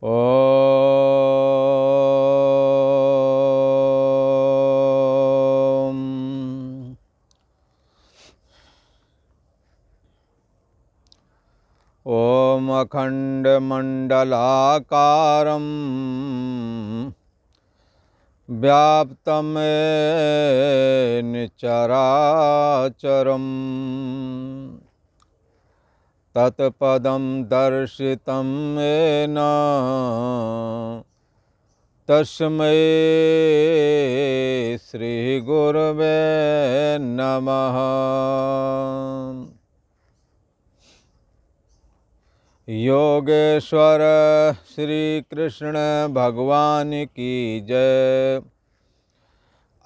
ओम ओम अखंडमंडलाकारं व्याप्तं येन चराचरम् तत्पदं दर्शितं येन तस्मै श्रीगुरवे नमः। योगेश्वर श्री कृष्ण भगवान की जय।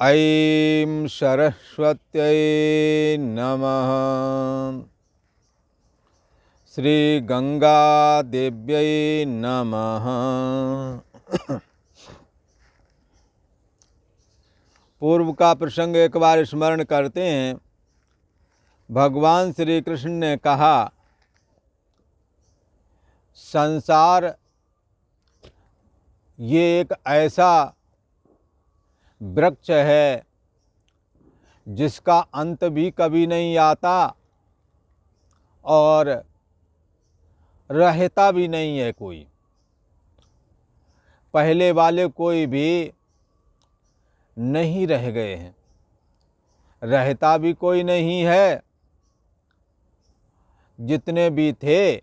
ऐं सरस्वत्यै नमः। श्री गंगा देव्यै नमः। पूर्व का प्रसंग एक बार स्मरण करते हैं। भगवान श्री कृष्ण ने कहा, संसार ये एक ऐसा वृक्ष है जिसका अंत भी कभी नहीं आता और रहता भी नहीं है कोई। पहले वाले कोई भी नहीं रह गए हैं, रहता भी कोई नहीं है। जितने भी थे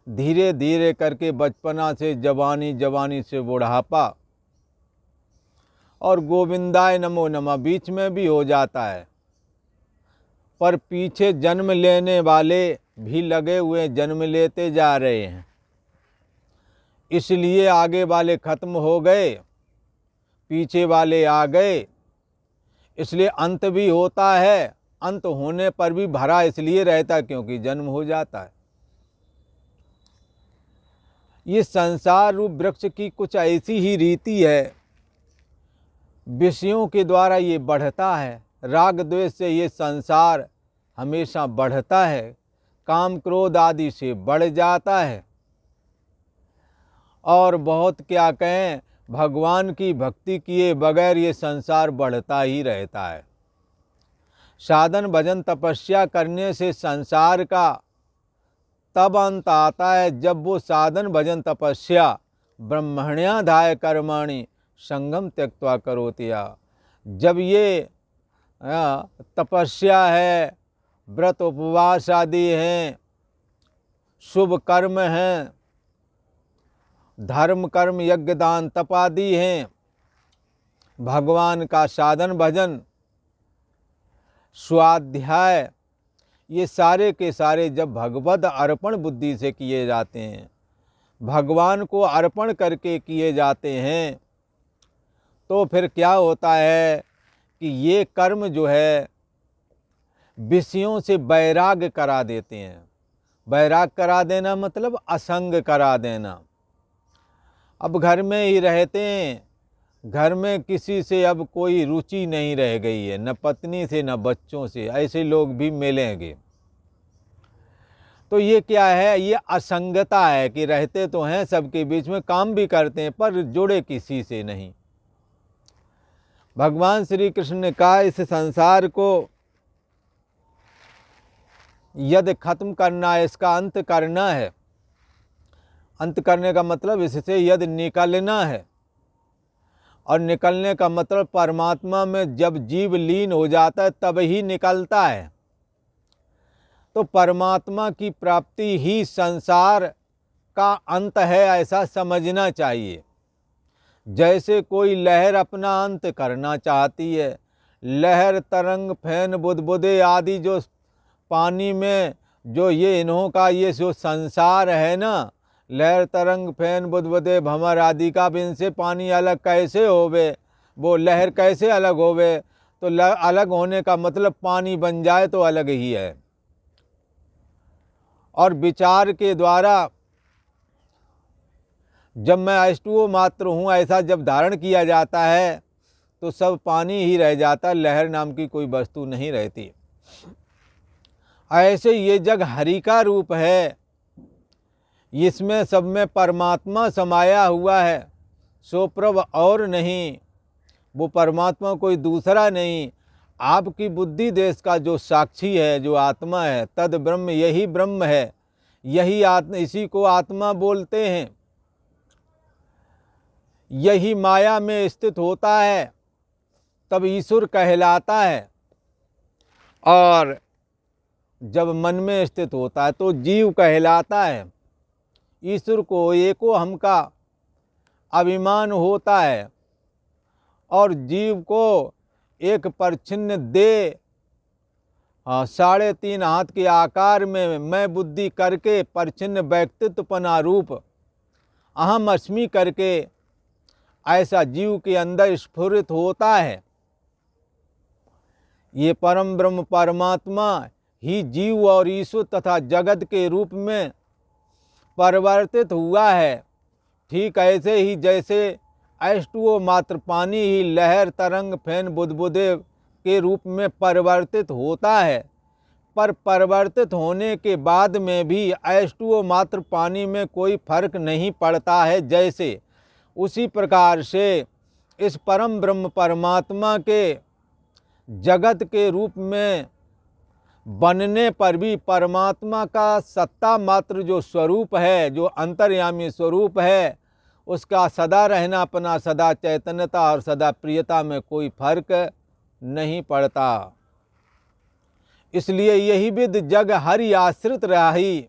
धीरे धीरे करके बचपना से जवानी, जवानी से बुढ़ापा और गोविंदाय नमो नमः बीच में भी हो जाता है। पर पीछे जन्म लेने वाले भी लगे हुए जन्म लेते जा रहे हैं, इसलिए आगे वाले खत्म हो गए, पीछे वाले आ गए, इसलिए अंत भी होता है। अंत होने पर भी भरा इसलिए रहता है क्योंकि जन्म हो जाता है। ये संसार रूप वृक्ष की कुछ ऐसी ही रीति है, विषयों के द्वारा ये बढ़ता है। राग द्वेष से ये संसार हमेशा बढ़ता है, काम क्रोध आदि से बढ़ जाता है। और बहुत क्या कहें, भगवान की भक्ति किए बगैर ये संसार बढ़ता ही रहता है। साधन भजन तपस्या करने से संसार का तब अंत आता है जब वो साधन भजन तपस्या ब्रह्मण्याधाय कर्माणि संगम त्यक्त्वा करोति या। जब ये तपस्या है, व्रत उपवास आदि हैं, शुभ कर्म हैं, धर्म कर्म यज्ञ दान तप आदि हैं, भगवान का साधन भजन स्वाध्याय, ये सारे के सारे जब भगवद अर्पण बुद्धि से किए जाते हैं, भगवान को अर्पण करके किए जाते हैं, तो फिर क्या होता है कि ये कर्म जो है विषयों से वैराग करा देते हैं। वैराग करा देना मतलब असंग करा देना। अब घर में ही रहते हैं, घर में किसी से अब कोई रुचि नहीं रह गई है, न पत्नी से न बच्चों से, ऐसे लोग भी मिलेंगे। तो ये क्या है, ये असंगता है कि रहते तो हैं सबके बीच में, काम भी करते हैं पर जुड़े किसी से नहीं। भगवान श्री कृष्ण ने कहा, इस संसार को यदि खत्म करना है, इसका अंत करना है। अंत करने का मतलब इससे यदि निकलना है, और निकलने का मतलब परमात्मा में जब जीव लीन हो जाता है तब ही निकलता है। तो परमात्मा की प्राप्ति ही संसार का अंत है, ऐसा समझना चाहिए। जैसे कोई लहर अपना अंत करना चाहती है, लहर तरंग फैन बुदबुदे आदि जो पानी में जो ये इन्हों का ये जो संसार है ना, लहर तरंग फैन बुदबुदे भंवर आदि का, भी इनसे पानी अलग कैसे होवे, वो लहर कैसे अलग होवे। तो अलग होने का मतलब पानी बन जाए तो अलग ही है। और विचार के द्वारा जब मैं अष्टो मात्र हूँ ऐसा जब धारण किया जाता है तो सब पानी ही रह जाता, लहर नाम की कोई वस्तु नहीं रहती। ऐसे ये जग हरि का रूप है, इसमें सब में परमात्मा समाया हुआ है, सो प्रभ और नहीं। वो परमात्मा कोई दूसरा नहीं, आपकी बुद्धि देश का जो साक्षी है, जो आत्मा है, तद ब्रह्म, यही ब्रह्म है, यही आत्मा, इसी को आत्मा बोलते हैं। यही माया में स्थित होता है तब ईश्वर कहलाता है, और जब मन में स्थित होता है तो जीव कहलाता है। ईश्वर को एको हम का अभिमान होता है, और जीव को एक परछिन्न दे 3.5 हाथ के आकार में मैं बुद्धि करके परछिन्न व्यक्तित्वपना रूप अहम अस्मि करके ऐसा जीव के अंदर स्फुरित होता है। ये परम ब्रह्म परमात्मा ही जीव और ईश्वर तथा जगत के रूप में परिवर्तित हुआ है। ठीक ऐसे ही जैसे H2O मात्र पानी ही लहर, तरंग, फेन, बुदबुदे के रूप में परिवर्तित होता है, पर परिवर्तित होने के बाद में भी H2O मात्र पानी में कोई फर्क नहीं पड़ता है। जैसे उसी प्रकार से इस परम ब्रह्म परमात्मा के जगत के रूप में बनने पर भी परमात्मा का सत्ता मात्र जो स्वरूप है, जो अंतर्यामी स्वरूप है, उसका सदा रहना, अपना सदा चैतन्यता और सदा प्रियता में कोई फर्क नहीं पड़ता। इसलिए यही विद जग हरि आश्रित रही।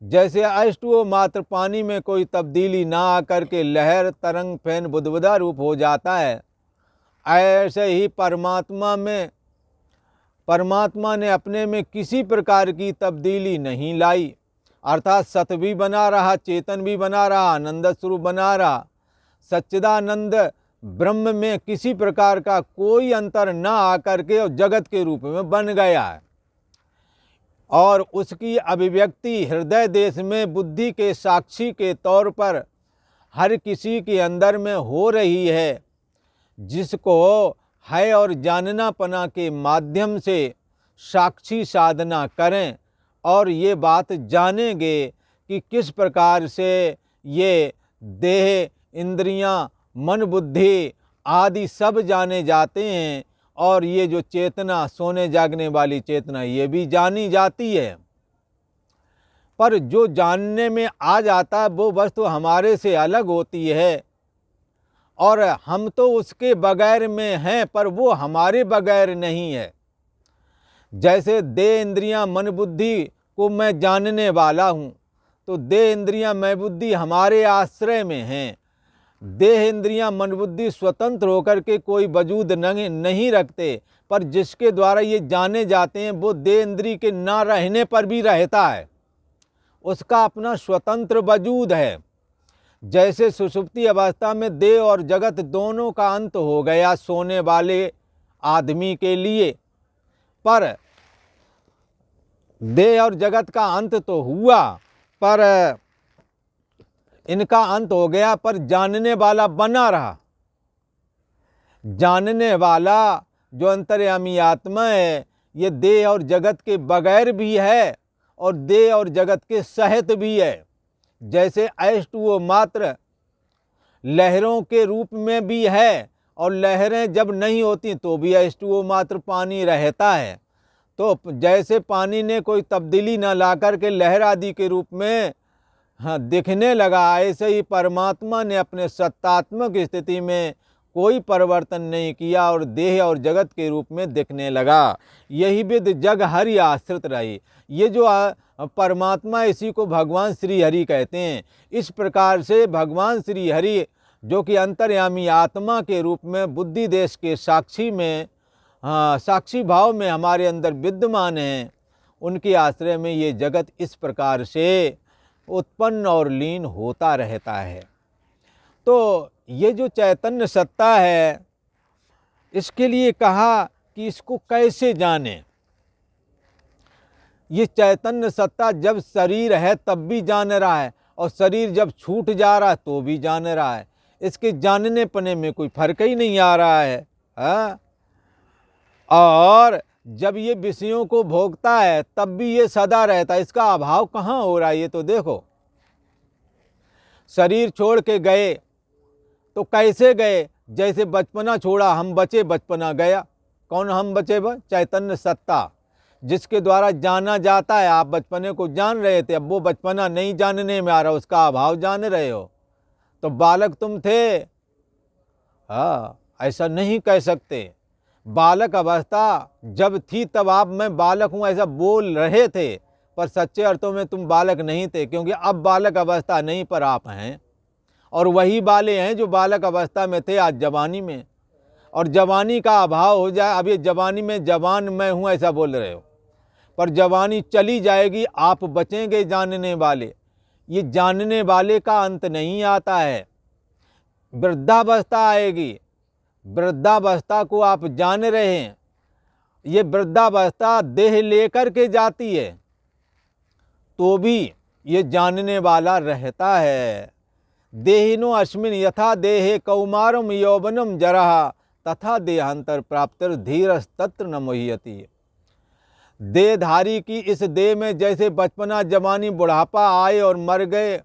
जैसे H2O मात्र पानी में कोई तब्दीली ना आकर के लहर, तरंग, फेन, बुदबुदा रूप हो जाता है, ऐसे ही परमात्मा ने अपने में किसी प्रकार की तब्दीली नहीं लाई, अर्थात सत भी बना रहा, चेतन भी बना रहा, आनंद स्वरूप बना रहा। सच्चिदानंद ब्रह्म में किसी प्रकार का कोई अंतर न आकर के और जगत के रूप में बन गया है, और उसकी अभिव्यक्ति हृदय देश में बुद्धि के साक्षी के तौर पर हर किसी के अंदर में हो रही है, जिसको है और जाननापना के माध्यम से साक्षी साधना करें और ये बात जानेंगे कि किस प्रकार से ये देह, इंद्रियां, मन, बुद्धि आदि सब जाने जाते हैं, और ये जो चेतना, सोने जागने वाली चेतना, ये भी जानी जाती है। पर जो जानने में आ जाता है वो वस्तु हमारे से अलग होती है, और हम तो उसके बगैर में हैं, पर वो हमारे बगैर नहीं है। जैसे देह, इंद्रियां, मन, बुद्धि को मैं जानने वाला हूँ, तो देह, इंद्रियां, मैं, बुद्धि हमारे आश्रय में हैं। देह, इंद्रियां, मन, बुद्धि स्वतंत्र होकर के कोई वजूद नहीं रखते, पर जिसके द्वारा ये जाने जाते हैं वो देह, इंद्रिय के ना रहने पर भी रहता है, उसका अपना स्वतंत्र वजूद है। जैसे सुषुप्ति अवस्था में देह और जगत दोनों का अंत हो गया सोने वाले आदमी के लिए, पर देह और जगत का अंत तो हुआ, पर इनका अंत हो गया, पर जानने वाला बना रहा। जानने वाला जो अंतर्यामी आत्मा है, ये देह और जगत के बगैर भी है और देह और जगत के सहित भी है। जैसे H2O मात्र लहरों के रूप में भी है, और लहरें जब नहीं होती तो भी H2O मात्र पानी रहता है। तो जैसे पानी ने कोई तब्दीली न ला कर के लहर आदि के रूप में दिखने लगा, ऐसे ही परमात्मा ने अपने सत्तात्मक स्थिति में कोई परिवर्तन नहीं किया और देह और जगत के रूप में दिखने लगा। यही विद जग हरि आश्रित रही। ये जो परमात्मा, इसी को भगवान श्री हरि कहते हैं। इस प्रकार से भगवान श्री हरि जो कि अंतर्यामी आत्मा के रूप में बुद्धि देश के साक्षी में, साक्षी भाव में हमारे अंदर विद्यमान हैं, उनके आश्रय में ये जगत इस प्रकार से उत्पन्न और लीन होता रहता है। तो ये जो चैतन्य सत्ता है, इसके लिए कहा कि इसको कैसे जाने। ये चैतन्य सत्ता जब शरीर है तब भी जान रहा है, और शरीर जब छूट जा रहा है तो भी जान रहा है। इसके जानने पने में कोई फर्क ही नहीं आ रहा है, हा? और जब ये विषयों को भोगता है तब भी ये सदा रहता है। इसका अभाव कहाँ हो रहा है, ये तो देखो। शरीर छोड़ के गए तो कैसे गए? जैसे बचपना छोड़ा, हम बचे, बचपना गया। कौन हम बचे? चैतन्य सत्ता जिसके द्वारा जाना जाता है। आप बचपने को जान रहे थे, अब वो बचपना नहीं जानने में आ रहा, उसका अभाव जान रहे हो। तो बालक तुम थे? हाँ, ऐसा नहीं कह सकते। बालक अवस्था जब थी तब आप मैं बालक हूँ ऐसा बोल रहे थे, पर सच्चे अर्थों में तुम बालक नहीं थे, क्योंकि अब बालक अवस्था नहीं पर आप हैं। और वही बाले हैं जो बालक अवस्था में थे आज जवानी में। और जवानी का अभाव हो जाए, अब ये जवानी में जवान मैं हूँ ऐसा बोल रहे हो, पर जवानी चली जाएगी, आप बचेंगे जानने वाले। ये जानने वाले का अंत नहीं आता है, वृद्धावस्था आएगी। वृद्धावस्था को आप जान रहे हैं, ये वृद्धावस्था देह लेकर के जाती है, तो भी ये जानने वाला रहता है। देहिनो अस्मिन यथा देहे कौमारम यौवनम जरहा तथा देहांतर प्राप्तिर धीरस्तत्र न मोह्यति। देहधारी की इस देह में जैसे बचपना, जवानी, बुढ़ापा आए और मर गए,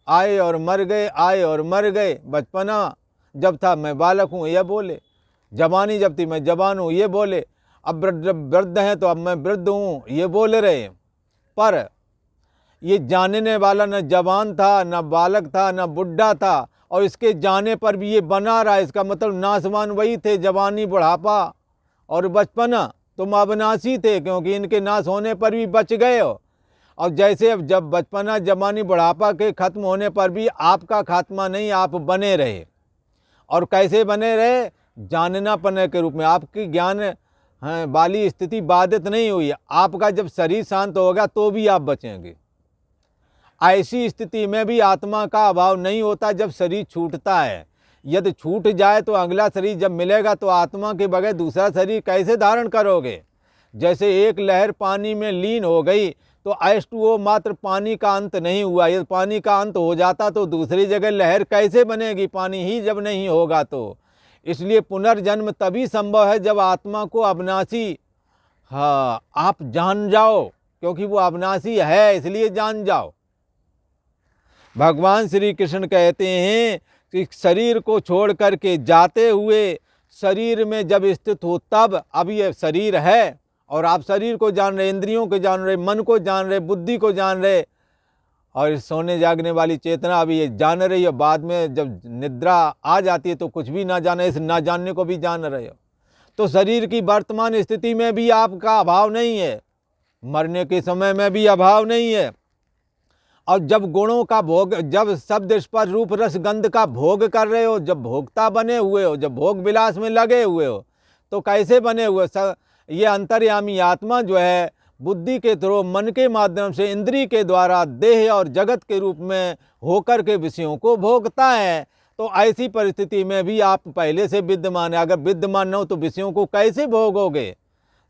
आए और मर गए, आए और मर गए। बचपना जब था मैं बालक हूँ ये बोले, जवानी जब थी मैं जवान हूँ ये बोले, अब वृद्ध हैं तो अब मैं वृद्ध हूँ ये बोल रहे। पर ये जानने वाला न जवान था, न बालक था, न बुढ़ा था, और इसके जाने पर भी ये बना रहा। इसका मतलब नाशवान वही थे, जवानी, बुढ़ापा और बचपना। तुम अविनाशी थे, क्योंकि इनके नाश होने पर भी बच गए हो। और जैसे अब जब बचपना, जवानी, बुढ़ापा के खत्म होने पर भी आपका खात्मा नहीं, आप बने रहे। और कैसे बने रहे? जानना पने के रूप में। आपकी ज्ञान वाली स्थिति बाधित नहीं हुई। आपका जब शरीर शांत होगा तो भी आप बचेंगे। ऐसी स्थिति में भी आत्मा का अभाव नहीं होता जब शरीर छूटता है। यदि छूट जाए तो अगला शरीर जब मिलेगा तो आत्मा के बगैर दूसरा शरीर कैसे धारण करोगे? जैसे एक लहर पानी में लीन हो गई तो H2O मात्र पानी का अंत नहीं हुआ। यदि पानी का अंत हो जाता तो दूसरी जगह लहर कैसे बनेगी? पानी ही जब नहीं होगा तो। इसलिए पुनर्जन्म तभी संभव है जब आत्मा को अविनाशी, हाँ, आप जान जाओ, क्योंकि वो अविनाशी है इसलिए जान जाओ। भगवान श्री कृष्ण कहते हैं कि शरीर को छोड़ करके जाते हुए शरीर में जब स्थित हो तब, अब ये शरीर है और आप शरीर को जान रहे, इंद्रियों को जान रहे, मन को जान रहे, बुद्धि को जान रहे, और सोने जागने वाली चेतना अभी ये जान रही है। बाद में जब निद्रा आ जाती है तो कुछ भी ना जाने, इस ना जानने को भी जान रहे हो। तो शरीर की वर्तमान स्थिति में भी आपका अभाव नहीं है, मरने के समय में भी अभाव नहीं है। और जब गुणों का भोग, जब शब्द स्पर्श रूप रस गंध का भोग कर रहे हो, जब भोक्ता बने हुए हो, जब भोग विलास में लगे हुए हो, तो कैसे बने हुए? ये अंतर्यामी आत्मा जो है बुद्धि के थ्रू, मन के माध्यम से, इंद्रिय के द्वारा देह और जगत के रूप में होकर के विषयों को भोगता है। तो ऐसी परिस्थिति में भी आप पहले से विद्यमान है। अगर विद्यमान न हो तो विषयों को कैसे भोगोगे?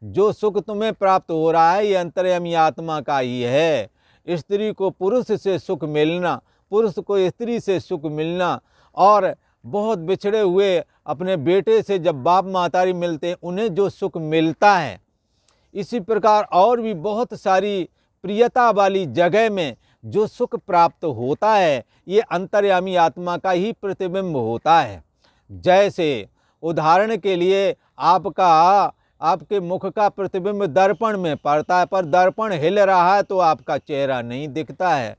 जो सुख तुम्हें प्राप्त हो रहा है ये अंतर्यामी आत्मा का ही है। स्त्री को पुरुष से सुख मिलना, पुरुष को स्त्री से सुख मिलना, और बहुत बिछड़े हुए अपने बेटे से जब बाप मातारी मिलते हैं उन्हें जो सुख मिलता है, इसी प्रकार और भी बहुत सारी प्रियता वाली जगह में जो सुख प्राप्त होता है ये अंतर्यामी आत्मा का ही प्रतिबिंब होता है। जैसे उदाहरण के लिए आपके मुख का प्रतिबिंब दर्पण में पड़ता है, पर दर्पण हिल रहा है तो आपका चेहरा नहीं दिखता है।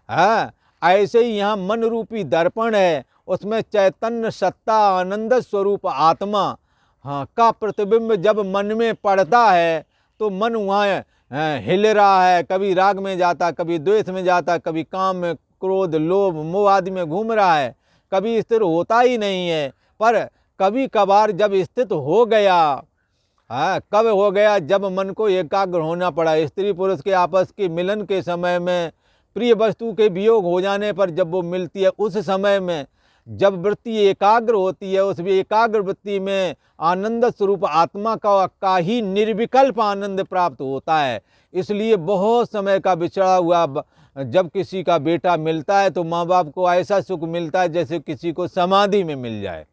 हाँ, ऐसे ही यहाँ मन रूपी दर्पण है, उसमें चैतन्य सत्ता आनंद स्वरूप आत्मा, हाँ, का प्रतिबिंब जब मन में पड़ता है तो मन वहाँ हिल रहा है, कभी राग में जाता, कभी द्वेष में जाता, कभी काम में, क्रोध, लोभ, मोह आदि में घूम रहा है, कभी स्थिर होता ही नहीं है। पर कभी कभार जब स्थित हो गया, हाँ, कब हो गया? जब मन को एकाग्र होना पड़ा। स्त्री पुरुष के आपस के मिलन के समय में, प्रिय वस्तु के वियोग हो जाने पर जब वो मिलती है, उस समय में जब वृत्ति एकाग्र होती है, उस एकाग्र वृत्ति में आनंद स्वरूप आत्मा का ही निर्विकल्प आनंद प्राप्त होता है। इसलिए बहुत समय का बिछड़ा हुआ जब किसी का बेटा मिलता है तो माँ बाप को ऐसा सुख मिलता है जैसे किसी को समाधि में मिल जाए।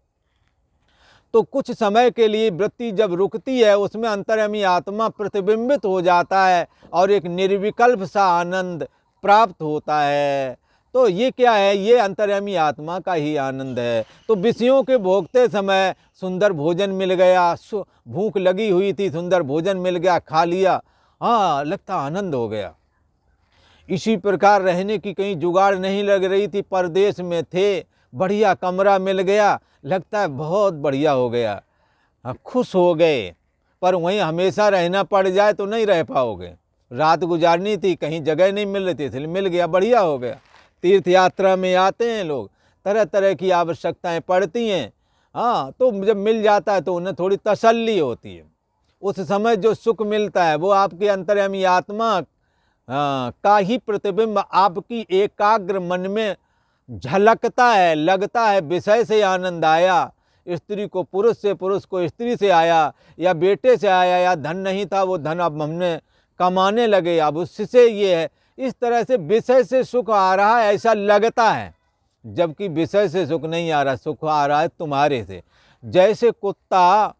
तो कुछ समय के लिए वृत्ति जब रुकती है उसमें अंतर्यामी आत्मा प्रतिबिंबित हो जाता है और एक निर्विकल्प सा आनंद प्राप्त होता है। तो ये क्या है, ये अंतर्यामी आत्मा का ही आनंद है। तो विषयों के भोगते समय सुंदर भोजन मिल गया, भूख लगी हुई थी, सुंदर भोजन मिल गया, खा लिया, हाँ लगता आनंद हो गया। इसी प्रकार रहने की कहीं जुगाड़ नहीं लग रही थी, परदेश में थे, बढ़िया कमरा मिल गया, लगता है बहुत बढ़िया हो गया, खुश हो गए। पर वहीं हमेशा रहना पड़ जाए तो नहीं रह पाओगे। रात गुजारनी थी, कहीं जगह नहीं मिल रही थी, इसलिए मिल गया, बढ़िया हो गया। तीर्थ यात्रा में आते हैं लोग, तरह तरह की आवश्यकताएं पड़ती हैं, हाँ तो जब मिल जाता है तो उन्हें थोड़ी तसल्ली होती है। उस समय जो सुख मिलता है वो आपके अंतर्यामी आत्मा का ही प्रतिबिंब आपकी एकाग्र मन में झलकता है, लगता है विषय से आनंद आया, स्त्री को पुरुष से, पुरुष को स्त्री से आया, या बेटे से आया, या धन नहीं था वो धन अब हमने कमाने लगे, अब उससे ये है। इस तरह से विषय से सुख आ रहा है ऐसा लगता है, जबकि विषय से सुख नहीं आ रहा, सुख आ रहा है तुम्हारे से। जैसे कुत्ता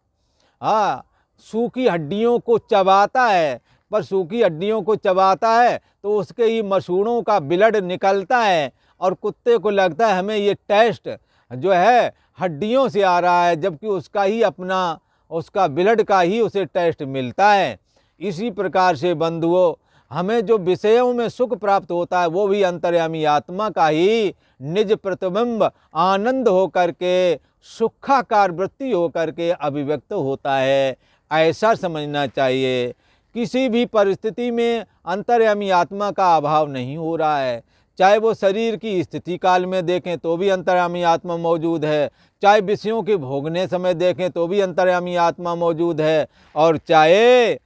सूखी हड्डियों को चबाता है, पर सूखी हड्डियों को चबाता है तो उसके ही मसूड़ों का ब्लड निकलता है, और कुत्ते को लगता है हमें ये टेस्ट जो है हड्डियों से आ रहा है, जबकि उसका ही अपना, उसका ब्लड का ही उसे टेस्ट मिलता है। इसी प्रकार से बंधुओं, हमें जो विषयों में सुख प्राप्त होता है वो भी अंतर्यामी आत्मा का ही निज प्रतिबिंब आनंद हो करके, सुखाकार वृत्ति हो करके अभिव्यक्त होता है, ऐसा समझना चाहिए। किसी भी परिस्थिति में अंतर्यामी आत्मा का अभाव नहीं हो रहा है। चाहे वो शरीर की स्थिति काल में देखें तो भी अंतर्यामी आत्मा मौजूद है, चाहे विषयों के भोगने समय देखें तो भी अंतर्यामी आत्मा मौजूद है, और चाहे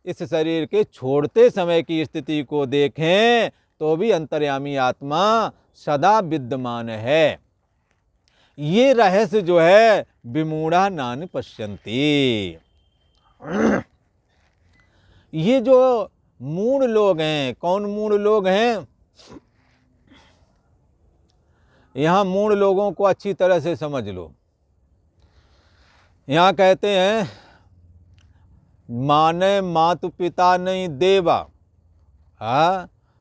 इस शरीर के छोड़ते समय की स्थिति को देखें तो भी अंतर्यामी आत्मा सदा विद्यमान है। ये रहस्य जो है विमूढ़ा नान पश्यन्ति। ये जो मूढ़ लोग हैं, कौन मूढ़ लोग हैं? यहाँ मूढ़ लोगों को अच्छी तरह से समझ लो। यहाँ कहते हैं माने मातु पिता नहीं देवा,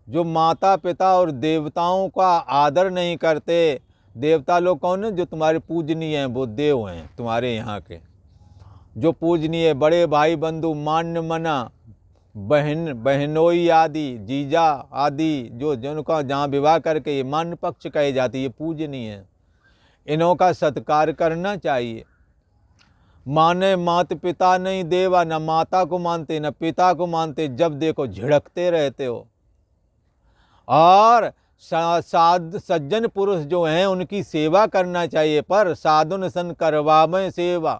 जो माता पिता और देवताओं का आदर नहीं करते। देवता लोग कौन है? जो तुम्हारे पूजनीय हैं, वो देव हैं तुम्हारे यहाँ के, जो पूजनीय, बड़े भाई बंधु, मान्य मना, बहन बहनोई आदि, जीजा आदि, जो जिनका जहाँ विवाह करके ये मान्य पक्ष कहे जाती है, पूजनीय है, इन्हों का सत्कार करना चाहिए। माने मात पिता नहीं देवा, न माता को मानते न पिता को मानते, जब देखो झिड़कते रहते हो। और सज्जन पुरुष जो हैं उनकी सेवा करना चाहिए, पर साधुन सन करवावें सेवा,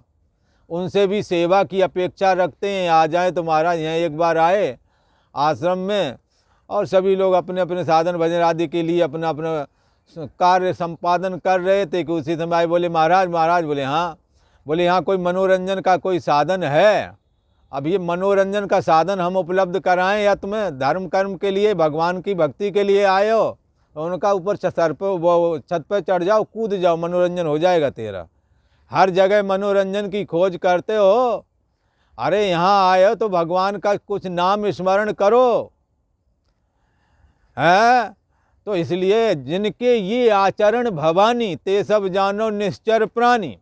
उनसे भी सेवा की अपेक्षा रखते हैं। आ जाए तो महाराज यहाँ एक बार आए आश्रम में, और सभी लोग अपने अपने साधन भजन आदि के लिए अपना अपना कार्य संपादन कर रहे थे कि उसी समय आए, बोले महाराज, महाराज बोले हाँ, बोले यहाँ कोई मनोरंजन का कोई साधन है? अब ये मनोरंजन का साधन हम उपलब्ध कराएं, या तुम्हें धर्म कर्म के लिए, भगवान की भक्ति के लिए आए हो? तो उनका ऊपर सर पे वो छत पे चढ़ जाओ, कूद जाओ, मनोरंजन हो जाएगा तेरा। हर जगह मनोरंजन की खोज करते हो, अरे यहाँ आए हो तो भगवान का कुछ नाम स्मरण करो, है? तो इसलिए जिनके ये आचरण भवानी, ते सब जानो निश्चर प्राणी,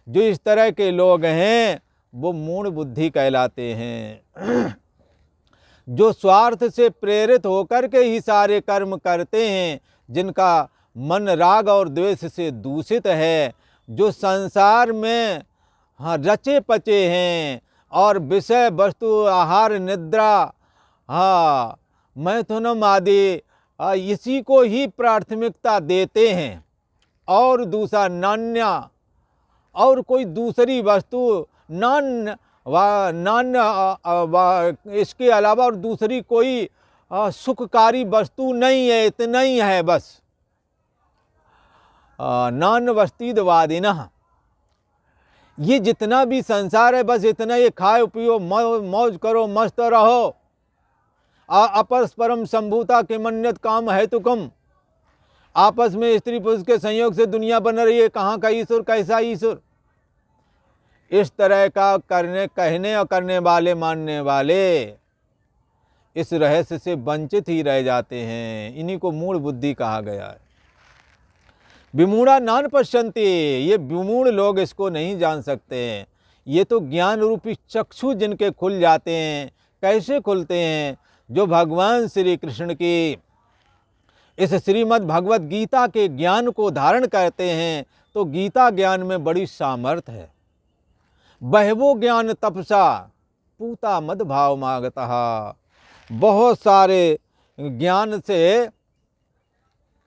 जो इस तरह के लोग हैं वो मूढ़ बुद्धि कहलाते हैं। जो स्वार्थ से प्रेरित होकर के ही सारे कर्म करते हैं, जिनका मन राग और द्वेष से दूषित है, जो संसार में रचे पचे हैं और विषय वस्तु आहार निद्रा मैथुनम आदि इसी को ही प्राथमिकता देते हैं, और दूसरा नान्या और कोई दूसरी वस्तु इसके अलावा और दूसरी कोई सुखकारी वस्तु नहीं है, इतना ही है बस। नान वस्तीदवादिनः, ये जितना भी संसार है बस इतना, ये खाओ पियो मौज करो, मस्त रहो। अपरस्परम संभूता किमन्यत काम है तुकम, आपस में स्त्री पुरुष के संयोग से दुनिया बन रही है, कहाँ का ईश्वर, कैसा ईश्वर? इस तरह का कहने और करने वाले, मानने वाले, इस रहस्य से वंचित ही रह जाते हैं। इन्हीं को मूढ़ बुद्धि कहा गया है। विमूढ़ा नान पश्यन्ति, ये विमूढ़ लोग इसको नहीं जान सकते हैं। ये तो ज्ञान रूपी चक्षु जिनके खुल जाते हैं। कैसे खुलते हैं? जो भगवान श्री कृष्ण की इस श्रीमद् भगवत गीता के ज्ञान को धारण करते हैं, तो गीता ज्ञान में बड़ी सामर्थ्य है। बहवो ज्ञान तपसा पूता मद भाव मागतः, बहुत सारे ज्ञान से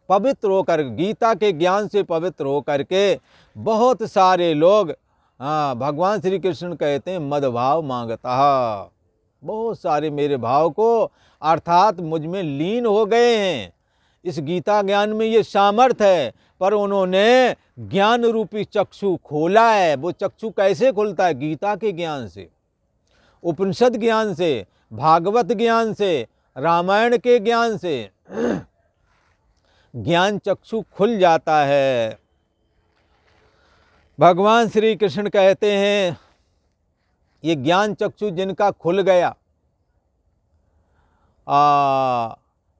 पवित्र होकर, गीता के ज्ञान से पवित्र होकर के बहुत सारे लोग, भगवान श्री कृष्ण कहते हैं मदभाव मांगता, बहुत सारे मेरे भाव को अर्थात मुझ में लीन हो गए हैं। इस गीता ज्ञान में ये सामर्थ्य है, पर उन्होंने ज्ञान रूपी चक्षु खोला है। वो चक्षु कैसे खुलता है? गीता के ज्ञान से, उपनिषद ज्ञान से, भागवत ज्ञान से, रामायण के ज्ञान से ज्ञान चक्षु खुल जाता है। भगवान श्री कृष्ण कहते हैं ये ज्ञान चक्षु जिनका खुल गया,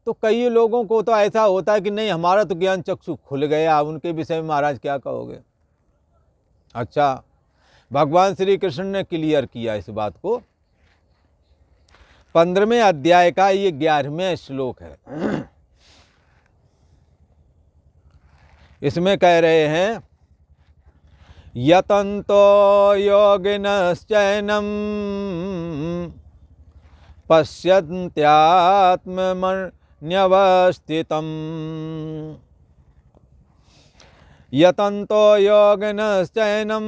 तो कई लोगों को तो ऐसा होता है कि नहीं हमारा तो ज्ञान चक्षु खुल गया, उनके विषय में महाराज क्या कहोगे? अच्छा, भगवान श्री कृष्ण ने क्लियर किया इस बात को। 15वें अध्याय का ये 11वें श्लोक है। इसमें कह रहे हैं यतन्तो योगिनश्चैनं पश्यन्त्यात्मन्यवस्थितम्, यतन्तो योगिनश्चैनं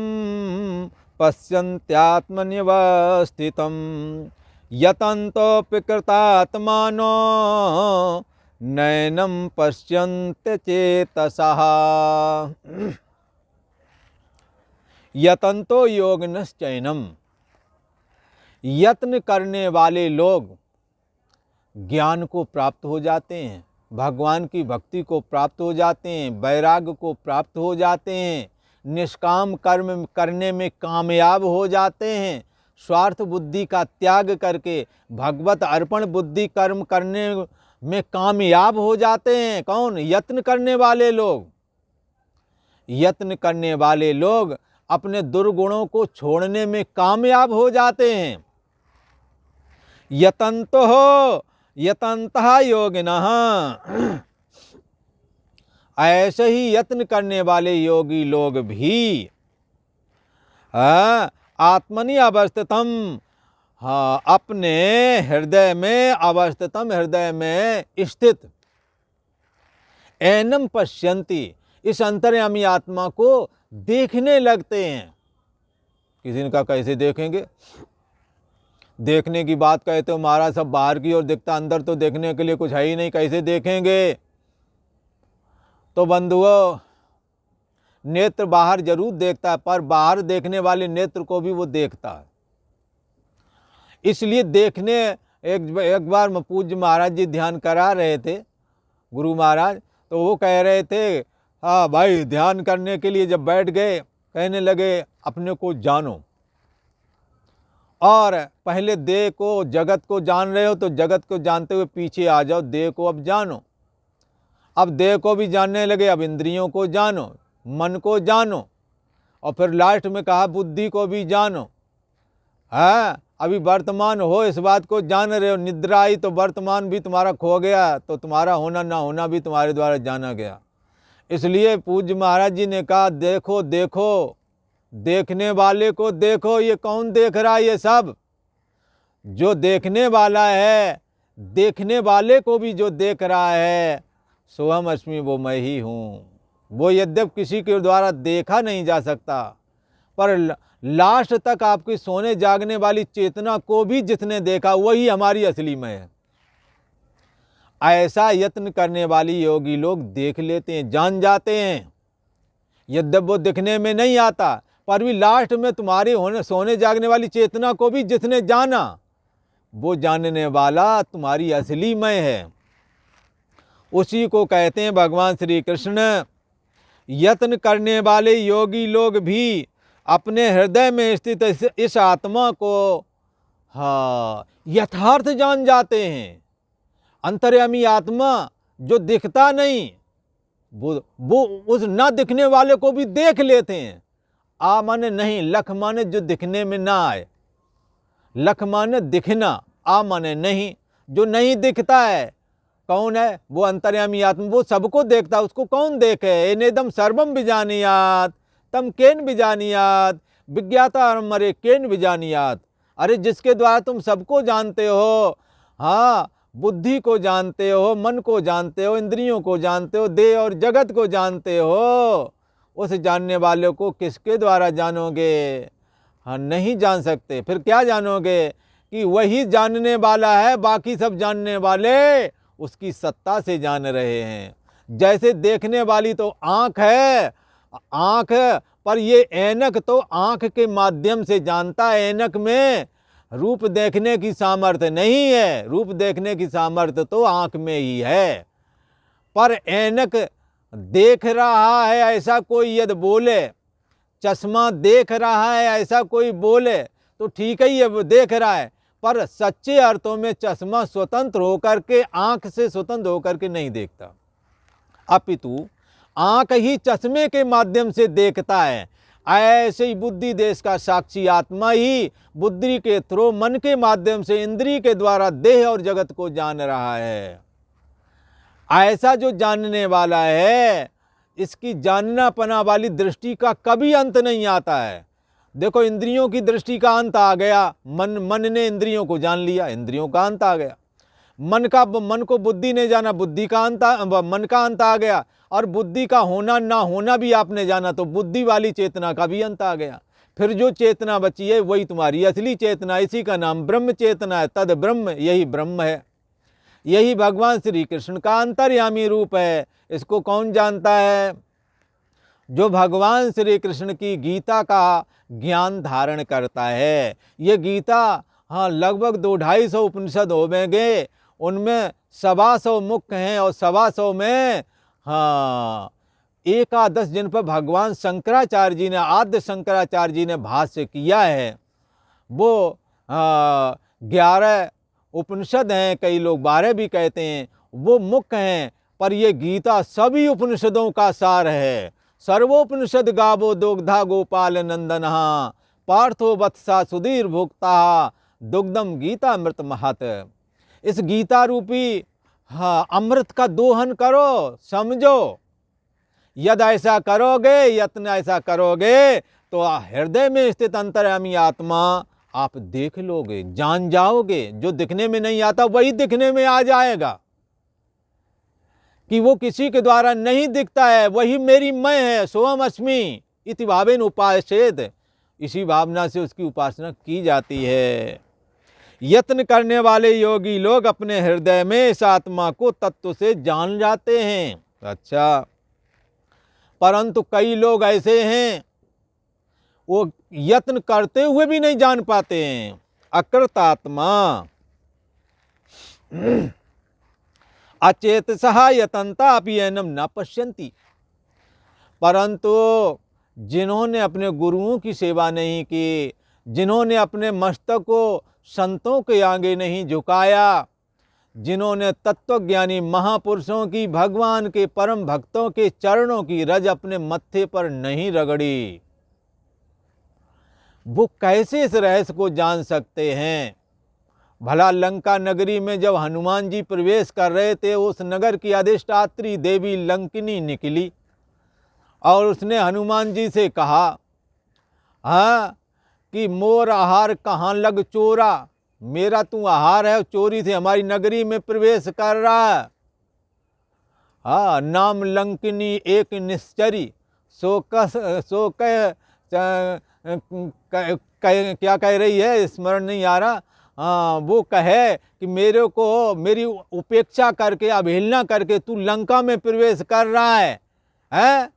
पश्यन्त्यात्मन्यवस्थितं, यतन्तोऽपि कृतात्मानो नैनं पश्यन्ति चेतसः। यतन्तो योगिनश्चैनं, यत्न करने वाले लोग ज्ञान को प्राप्त हो जाते हैं, भगवान की भक्ति को प्राप्त हो जाते हैं, वैराग्य को प्राप्त हो जाते हैं, निष्काम कर्म करने में कामयाब हो जाते हैं, स्वार्थ बुद्धि का त्याग करके भगवत अर्पण बुद्धि कर्म करने में कामयाब हो जाते हैं। कौन? यत्न करने वाले लोग। यत्न करने वाले लोग अपने दुर्गुणों को छोड़ने में कामयाब हो जाते हैं। यतन्तः योगिनः, ऐसे ही यत्न करने वाले योगी लोग भी आत्मनि अवस्थितम, अपने हृदय में, अवस्थितम हृदय में स्थित, एनम पश्यन्ति, इस अंतर्यामी आत्मा को देखने लगते हैं। किसी ने कहा कैसे देखेंगे? देखने की बात कहे तो महाराज सब बाहर की ओर दिखता, अंदर तो देखने के लिए कुछ है ही नहीं, कैसे देखेंगे? तो बंधुओं, नेत्र बाहर जरूर देखता है, पर बाहर देखने वाले नेत्र को भी वो देखता है। इसलिए देखने, एक बार पूज्य महाराज जी ध्यान करा रहे थे, गुरु महाराज, तो वो कह रहे थे हाँ भाई, ध्यान करने के लिए जब बैठ गए, कहने लगे अपने को जानो, और पहले देह को, जगत को जान रहे हो तो जगत को जानते हुए पीछे आ जाओ, देह को अब जानो। अब देह को भी जानने लगे, अब इंद्रियों को जानो, मन को जानो, और फिर लास्ट में कहा बुद्धि को भी जानो। है अभी वर्तमान हो, इस बात को जान रहे हो। निद्रा आई तो वर्तमान भी तुम्हारा खो गया, तो तुम्हारा होना ना होना भी तुम्हारे द्वारा जाना गया। इसलिए पूज्य महाराज जी ने कहा देखो देखो, देखने वाले को देखो। ये कौन देख रहा है? ये सब जो देखने वाला है, देखने वाले को भी जो देख रहा है, सोहम अस्मि, वो मैं ही हूँ। वो यद्यप किसी के द्वारा देखा नहीं जा सकता, पर लास्ट तक आपकी सोने जागने वाली चेतना को भी जिसने देखा वही हमारी असली मैं है। ऐसा यत्न करने वाली योगी लोग देख लेते हैं, जान जाते हैं। यद्यप वो दिखने में नहीं आता, पर भी लास्ट में तुम्हारी सोने जागने वाली चेतना को भी जिसने जाना, वो जानने वाला तुम्हारी असली मैं है। उसी को कहते हैं भगवान श्री कृष्ण, यत्न करने वाले योगी लोग भी अपने हृदय में स्थित इस आत्मा को हाँ, यथार्थ जान जाते हैं। अंतर्यामी आत्मा जो दिखता नहीं, वो उस ना दिखने वाले को भी देख लेते हैं। आ माने नहीं, लख माने जो दिखने में ना आए, लख माने दिखना, आ माने नहीं, जो नहीं दिखता है। कौन है वो? अंतर्यामी आत्मा, वो सबको देखता है। उसको कौन देखे? एनेदम सर्वम विजानियात तम केन विजानियात विज्ञाता मरे केन विजानियात। अरे जिसके द्वारा तुम सबको जानते हो, हाँ, बुद्धि को जानते हो, मन को जानते हो, इंद्रियों को जानते हो, देह और जगत को जानते हो, उस जानने वाले को किसके द्वारा जानोगे? हाँ, नहीं जान सकते। फिर क्या जानोगे? कि वही जानने वाला है, बाकी सब जानने वाले उसकी सत्ता से जान रहे हैं। जैसे देखने वाली तो आँख है, आँख, पर ये ऐनक तो आँख के माध्यम से जानता है। ऐनक में रूप देखने की सामर्थ्य नहीं है, रूप देखने की सामर्थ्य तो आँख में ही है। पर ऐनक देख रहा है ऐसा कोई यदि बोले, चश्मा देख रहा है ऐसा कोई बोले तो ठीक ही है, वो देख रहा है, पर सच्चे अर्थों में चश्मा स्वतंत्र होकर के, आंख से स्वतंत्र होकर के नहीं देखता, अपितु आंख ही चश्मे के माध्यम से देखता है। ऐसे ही बुद्धि देश का साक्षी आत्मा ही बुद्धि के थ्रू, मन के माध्यम से, इंद्रिय के द्वारा देह और जगत को जान रहा है। ऐसा जो जानने वाला है, इसकी जानना पना वाली दृष्टि का कभी अंत नहीं आता है। देखो, इंद्रियों की दृष्टि का अंत आ गया, मन ने इंद्रियों को जान लिया, इंद्रियों का अंत आ गया। मन को बुद्धि ने जाना, बुद्धि का अंत, मन का अंत आ गया। और बुद्धि का होना ना होना भी आपने जाना तो बुद्धि वाली चेतना का भी अंत आ गया। फिर जो चेतना बची है वही तुम्हारी असली चेतना, इसी का नाम ब्रह्म चेतना है। तद ब्रह्म, यही ब्रह्म है, यही भगवान श्री कृष्ण का अंतर्यामी रूप है। इसको कौन जानता है? जो भगवान श्री कृष्ण की गीता का ज्ञान धारण करता है। ये गीता, हाँ, लगभग 200-250 उपनिषद होंगे, उनमें 125 मुख्य हैं और 125 में, हाँ, एकादश जिन पर भगवान शंकराचार्य जी ने, आद्य शंकराचार्य जी ने भाष्य किया है, वो 11 उपनिषद हैं, कई लोग 12 भी कहते हैं, वो मुख्य हैं। पर ये गीता सभी उपनिषदों का सार है। सर्वोपनिषद गावो दुग्धा गोपाल नंदनहा पार्थो वत्सा सुधीर भोक्ता दुग्धम गीता अमृत महत। इस गीता रूपी, हाँ, अमृत का दोहन करो, समझो। यदि ऐसा करोगे, यत्न ऐसा करोगे तो हृदय में स्थित अंतर्यामी आत्मा आप देख लोगे, जान जाओगे। जो दिखने में नहीं आता वही दिखने में आ जाएगा, कि वो किसी के द्वारा नहीं दिखता है, वही मेरी मैं है। सोहम अस्मि इति भावेन उपासेत, इसी भावना से उसकी उपासना की जाती है। यत्न करने वाले योगी लोग अपने हृदय में इस आत्मा को तत्व से जान जाते हैं। अच्छा, परंतु कई लोग ऐसे हैं, वो यत्न करते हुए भी नहीं जान पाते हैं। अकृत आत्मा अचेत सहायतनता अपि एनम न पश्यन्ति। परंतु जिन्होंने अपने गुरुओं की सेवा नहीं की, जिन्होंने अपने मस्तक को संतों के आगे नहीं झुकाया, जिन्होंने तत्वज्ञानी महापुरुषों की, भगवान के परम भक्तों के चरणों की रज अपने मत्थे पर नहीं रगड़ी, वो कैसे इस रहस्य को जान सकते हैं? भला लंका नगरी में जब हनुमान जी प्रवेश कर रहे थे, उस नगर की अधिष्ठात्री देवी लंकिनी निकली और उसने हनुमान जी से कहा, हाँ, कि मोर आहार कहाँ लग चोरा, मेरा तू आहार है, चोरी से हमारी नगरी में प्रवेश कर रहा है। हाँ, नाम लंकिनी एक निश्चरी सो कह क्या कह रही है, स्मरण नहीं आ रहा। हाँ, वो कहे कि मेरे को, मेरी उपेक्षा करके, अवहेलना करके तू लंका में प्रवेश कर रहा है, हैं?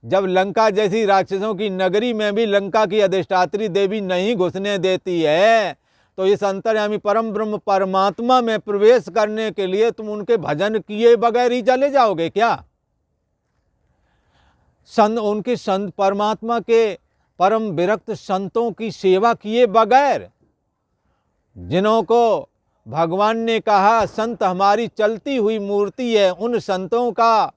जब लंका जैसी राक्षसों की नगरी में भी लंका की अधिष्ठात्री देवी नहीं घुसने देती है, तो इस अंतर्यामी परम ब्रह्म परमात्मा में प्रवेश करने के लिए तुम उनके भजन किए बगैर ही चले जाओगे क्या? उनके संत, परमात्मा के परम विरक्त संतों की सेवा किए बगैर जिन्हों को भगवान ने कहा संत हमारी चलती हुई मूर्ति है, उन संतों का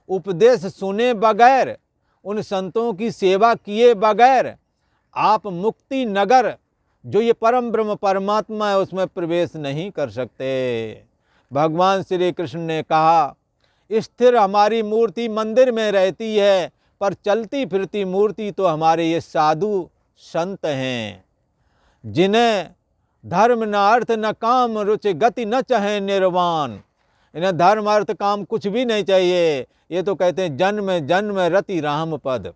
उपदेश सुने बगैर, उन संतों की सेवा किए बगैर आप मुक्ति नगर जो ये परम ब्रह्म परमात्मा है उसमें प्रवेश नहीं कर सकते। भगवान श्री कृष्ण ने कहा स्थिर हमारी मूर्ति मंदिर में रहती है, पर चलती फिरती मूर्ति तो हमारे ये साधु संत हैं, जिन्हें धर्म न अर्थ न काम रुचि गति न चाहे निर्वाण। इन्हें धर्म अर्थ काम कुछ भी नहीं चाहिए, ये तो कहते हैं जन्म जन्म रति राम पद।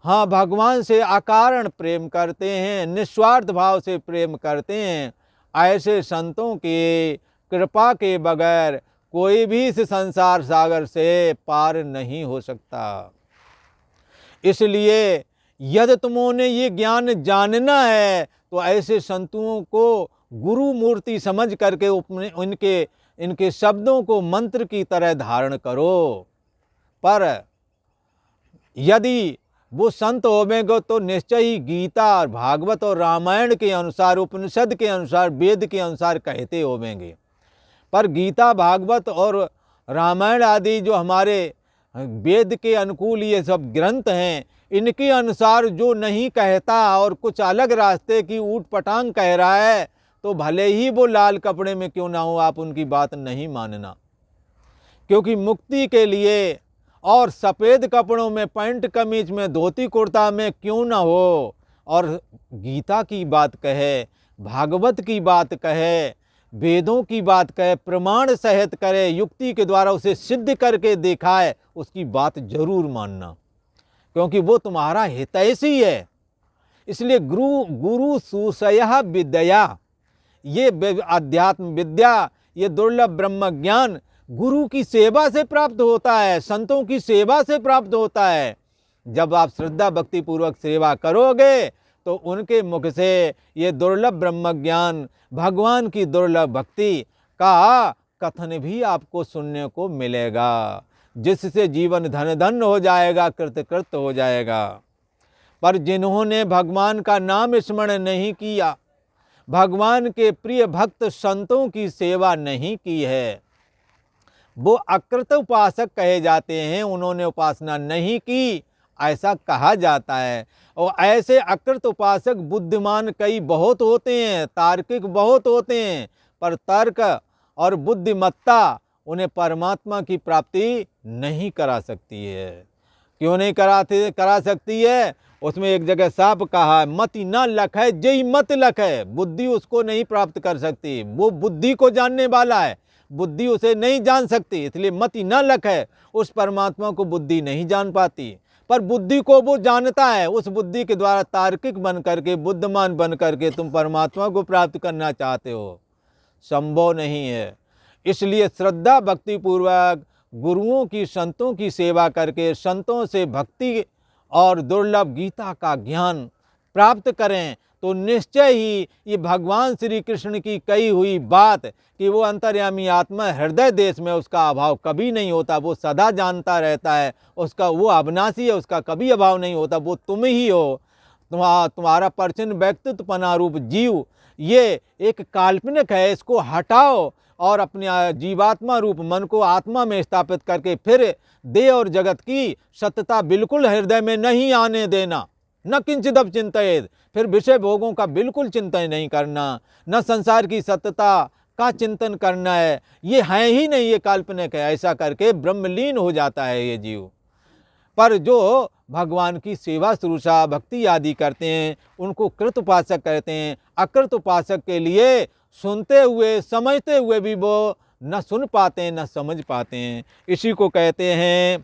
हाँ, भगवान से अकारण प्रेम करते हैं, निस्वार्थ भाव से प्रेम करते हैं। ऐसे संतों की कृपा के बगैर कोई भी इस संसार सागर से पार नहीं हो सकता। इसलिए यदि तुमने ये ज्ञान जानना है तो ऐसे संतों को गुरु मूर्ति समझ करके इनके शब्दों को मंत्र की तरह धारण करो। पर यदि वो संत होवेंगे तो निश्चय ही गीता और भागवत और रामायण के अनुसार, उपनिषद के अनुसार, वेद के अनुसार कहते होवेंगे। पर गीता भागवत और रामायण आदि जो हमारे वेद के अनुकूल ये सब ग्रंथ हैं, इनके अनुसार जो नहीं कहता और कुछ अलग रास्ते की ऊट पटांग कह रहा है, तो भले ही वो लाल कपड़े में क्यों ना हो, आप उनकी बात नहीं मानना। क्योंकि मुक्ति के लिए और सफ़ेद कपड़ों में, पैंट कमीज में, धोती कुर्ता में क्यों ना हो, और गीता की बात कहे, भागवत की बात कहे, वेदों की बात कहे, प्रमाण सहित करे, युक्ति के द्वारा उसे सिद्ध करके दिखाए, उसकी बात जरूर मानना, क्योंकि वो तुम्हारा हितैषी है। इसलिए गुरु सुसयः विद्या, ये अध्यात्म विद्या, ये दुर्लभ ब्रह्म ज्ञान गुरु की सेवा से प्राप्त होता है, संतों की सेवा से प्राप्त होता है। जब आप श्रद्धा भक्ति पूर्वक सेवा करोगे तो उनके मुख से ये दुर्लभ ब्रह्म ज्ञान, भगवान की दुर्लभ भक्ति का कथन भी आपको सुनने को मिलेगा, जिससे जीवन धन धन हो जाएगा, कृत कृत हो जाएगा। पर जिन्होंने भगवान का नाम स्मरण नहीं किया, भगवान के प्रिय भक्त संतों की सेवा नहीं की है, वो अकृत उपासक कहे जाते हैं। उन्होंने उपासना नहीं की ऐसा कहा जाता है। और ऐसे अकृत उपासक बुद्धिमान कई बहुत होते हैं, तार्किक बहुत होते हैं, पर तर्क और बुद्धिमत्ता उन्हें परमात्मा की प्राप्ति नहीं करा सकती है। क्यों नहीं करा सकती है? उसमें एक जगह साफ कहा है, मति न लख है जय मत लख है। बुद्धि उसको नहीं प्राप्त कर सकती, वो बुद्धि को जानने वाला है, बुद्धि उसे नहीं जान सकती। इसलिए मति न लख है, उस परमात्मा को बुद्धि नहीं जान पाती, पर बुद्धि को वो जानता है। उस बुद्धि के द्वारा तार्किक बन करके, बुद्धिमान बन करके तुम परमात्मा को प्राप्त करना चाहते हो, संभव नहीं है। इसलिए श्रद्धा भक्ति पूर्वक गुरुओं की, संतों की सेवा करके, संतों से भक्ति और दुर्लभ गीता का ज्ञान प्राप्त करें तो निश्चय ही ये भगवान श्री कृष्ण की कही हुई बात कि वो अंतर्यामी आत्मा हृदय देश में, उसका अभाव कभी नहीं होता, वो सदा जानता रहता है, उसका वो अविनाशी है, उसका कभी अभाव नहीं होता, वो तुम ही हो। तुम्हारा परिचिन व्यक्तित्व पनारूप जीव ये एक काल्पनिक है, इसको हटाओ और अपने जीवात्मा रूप मन को आत्मा में स्थापित करके फिर देह और जगत की सत्यता बिल्कुल हृदय में नहीं आने देना। न किंचिदप चिंतित, फिर विषय भोगों का बिल्कुल चिंतन नहीं करना, न संसार की सत्यता का चिंतन करना है, ये है ही नहीं, ये काल्पनिक है। ऐसा करके ब्रह्मलीन हो जाता है ये जीव। पर जो भगवान की सेवा शुश्रूषा भक्ति आदि करते हैं उनको कृत उपासक कहते हैं। अकृत उपासक के लिए सुनते हुए समझते हुए भी वो न सुन पाते हैं न समझ पाते हैं। इसी को कहते हैं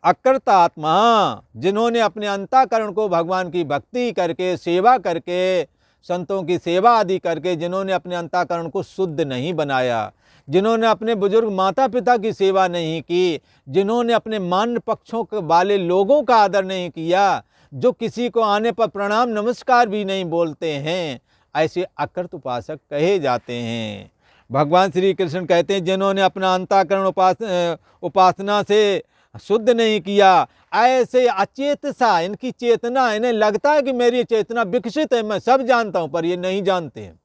अकृत आत्मा, जिन्होंने अपने अंतःकरण को भगवान की भक्ति करके, सेवा करके, संतों की सेवा आदि करके जिन्होंने अपने अंतःकरण को शुद्ध नहीं बनाया, जिन्होंने अपने बुजुर्ग माता पिता की सेवा नहीं की, जिन्होंने अपने मान पक्षों वाले लोगों का आदर नहीं किया, जो किसी को आने पर प्रणाम नमस्कार भी नहीं बोलते हैं, ऐसे अकृत उपासक कहे जाते हैं। भगवान श्री कृष्ण कहते हैं जिन्होंने अपना अंतःकरण उपासना से शुद्ध नहीं किया, ऐसे अचेत सा, इनकी चेतना, इन्हें लगता है कि मेरी चेतना विकसित है, मैं सब जानता हूं, पर ये नहीं जानते हैं।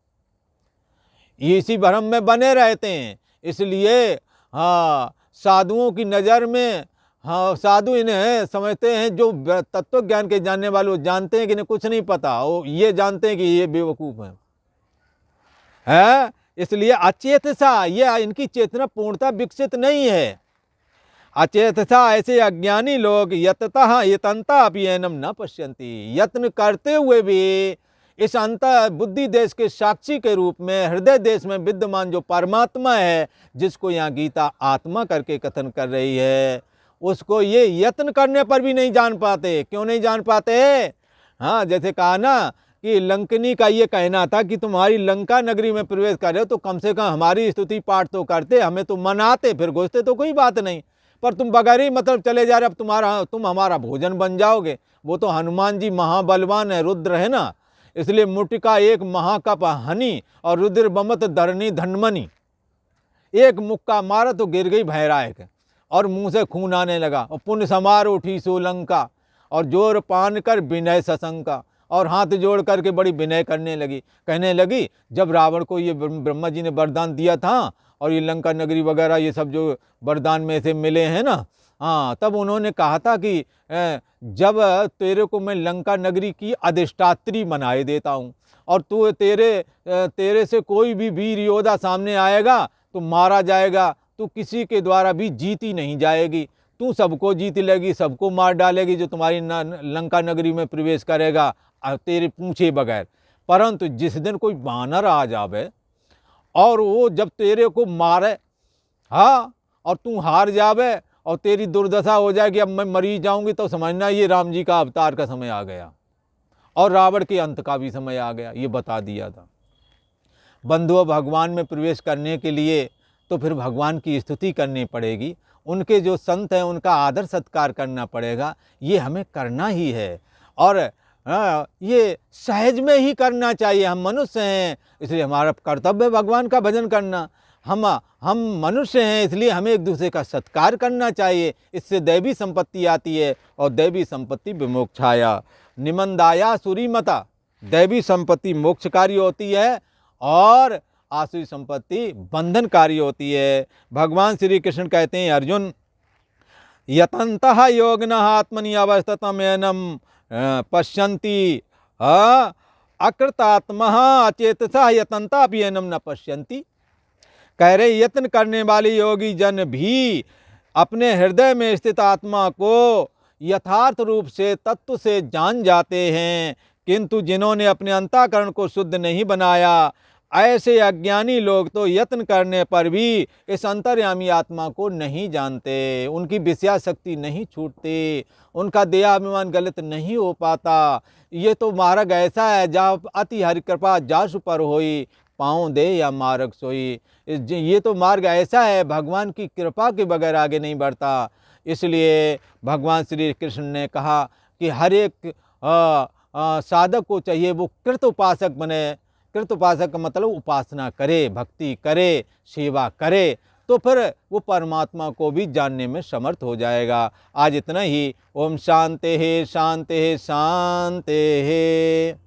ये इसी भ्रम में बने रहते हैं। इसलिए हाँ, साधुओं की नज़र में हाँ, साधु इन्हें समझते हैं, जो तत्व ज्ञान के जानने वाले वो जानते हैं कि इन्हें कुछ नहीं पता, वो ये जानते हैं कि ये बेवकूफ़ है। इसलिए अचेत सा, ये इनकी चेतना पूर्णता विकसित नहीं है। अचेत सा ऐसे अज्ञानी लोग यततः यतंता अपि एनम न पश्यन्ति, यत्न करते हुए भी इस अंत बुद्धि देश के साक्षी के रूप में हृदय देश में विद्यमान जो परमात्मा है, जिसको यहाँ गीता आत्मा करके कथन कर रही है, उसको ये यत्न करने पर भी नहीं जान पाते। क्यों नहीं जान पाते? हाँ, जैसे कहा ना कि लंकनी का ये कहना था कि तुम्हारी लंका नगरी में प्रवेश करे तो कम से कम हमारी स्तुति पाठ तो करते, हमें तो मनाते, फिर घुसते तो कोई बात नहीं, पर तुम बगैर ही मतलब चले जा रहे, अब तुम हमारा भोजन बन जाओगे। वो तो हनुमान जी महाबलवान है, रुद्र है ना, इसलिए मुटिका एक महाकप हनी और रुद्र बमत धरनी धनमनी, एक मुक्का मारा तो गिर गई भैरायक और मुंह से खून आने लगा। और पुण्य समार उठी सोलंका और जोर पान कर विनय सशंका, और हाथ जोड़ करके बड़ी विनय करने लगी। कहने लगी, जब रावण को ये ब्रह्मा जी ने वरदान दिया था और ये लंका नगरी वगैरह ये सब जो वरदान में से मिले हैं ना, हाँ, तब उन्होंने कहा था कि जब तेरे को मैं लंका नगरी की अधिष्ठात्री बनाए देता हूँ और तू तेरे से कोई भी वीर योद्धा सामने आएगा तो मारा जाएगा, तू किसी के द्वारा भी जीती नहीं जाएगी, तू सबको जीत लेगी, सबको मार डालेगी जो तुम्हारी लंका नगरी में प्रवेश करेगा तेरे पूछे बगैर। परंतु जिस दिन कोई बानर आ जावे और वो जब तेरे को मारे, हाँ, और तू हार जावे और तेरी दुर्दशा हो जाएगी, अब मैं मरी जाऊंगी, तो समझना ये राम जी का अवतार का समय आ गया और रावण के अंत का भी समय आ गया। ये बता दिया था। बंधुओं, भगवान में प्रवेश करने के लिए तो फिर भगवान की स्तुति करनी पड़ेगी, उनके जो संत हैं उनका आदर सत्कार करना पड़ेगा, ये हमें करना ही है। और ये सहज में ही करना चाहिए। हम मनुष्य हैं, इसलिए हमारा कर्तव्य है भगवान का भजन करना। हम मनुष्य हैं, इसलिए हमें एक दूसरे का सत्कार करना चाहिए। इससे दैवी संपत्ति आती है और दैवी संपत्ति विमोक्षाया निमंदाया सुरीमता। दैवी संपत्ति मोक्षकारी होती है और आसुरी संपत्ति बंधनकारी होती है। भगवान श्री कृष्ण कहते हैं, अर्जुन यतन्तः योगिनः आत्मनि अवस्थितम् एनम पश्यन्ति अकृतात्मः अचेतसः यतन्ता अपि एनम न पश्यन्ति। कह रहे यत्न करने वाले योगी जन भी अपने हृदय में स्थित आत्मा को यथार्थ रूप से तत्व से जान जाते हैं, किंतु जिन्होंने अपने अंतःकरण को शुद्ध नहीं बनाया, ऐसे अज्ञानी लोग तो यत्न करने पर भी इस अंतर्यामी आत्मा को नहीं जानते, उनकी विषया शक्ति नहीं छूटती, उनका देहाभिमान गलत नहीं हो पाता। ये तो मार्ग ऐसा है, जा अति हरि कृपा जासु पर होई, पाँव दे या मार्ग सोई। ये तो मार्ग ऐसा है, भगवान की कृपा के बगैर आगे नहीं बढ़ता। इसलिए भगवान श्री कृष्ण ने कहा कि हर एक साधक को चाहिए वो कृत उपासक बने। कृत उपासक का मतलब उपासना करे, भक्ति करे, सेवा करे, तो फिर वो परमात्मा को भी जानने में समर्थ हो जाएगा। आज इतना ही। ओम शांति है शांति है शांति है।